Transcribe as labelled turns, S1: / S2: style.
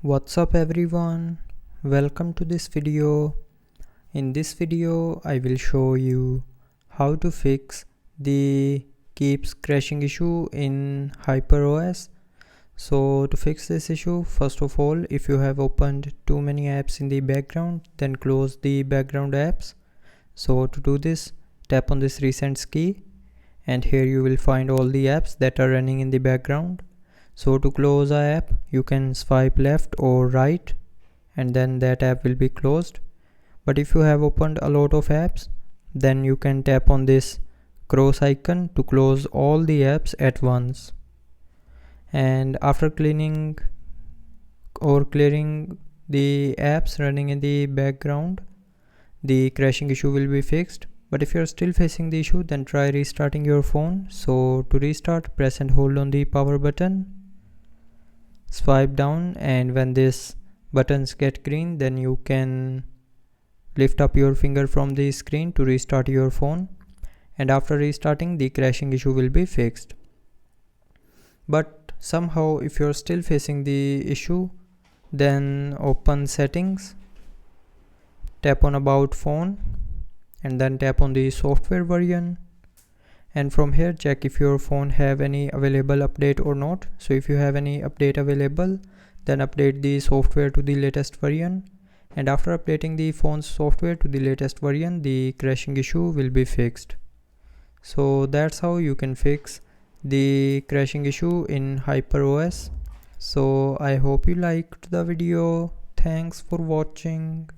S1: What's up everyone, welcome to this video. In this video I will show you how to fix the keeps crashing issue in hyperos. So to fix this issue, first of all, if you have opened too many apps in the background, then close the background apps. So to do this, tap on this recent key and here you will find all the apps that are running in the background. So to close a app, you can swipe left or right and then that app will be closed. But if you have opened a lot of apps, then you can tap on this cross icon to close all the apps at once. And after clearing the apps running in the background, the crashing issue will be fixed. But if you're still facing the issue, then try restarting your phone. So to restart, press and hold on the power button, swipe down, and when this buttons get green, then you can lift up your finger from the screen to restart your phone, and after restarting, the crashing issue will be fixed. But somehow if you're still facing the issue, then open settings, tap on about phone, and then tap on the software version, and from here check if your phone have any available update or not. So if you have any update available, then update the software to the latest version, and after updating the phone's software to the latest version, the crashing issue will be fixed. So that's how you can fix the crashing issue in hyperos. So I hope you liked the video. Thanks for watching.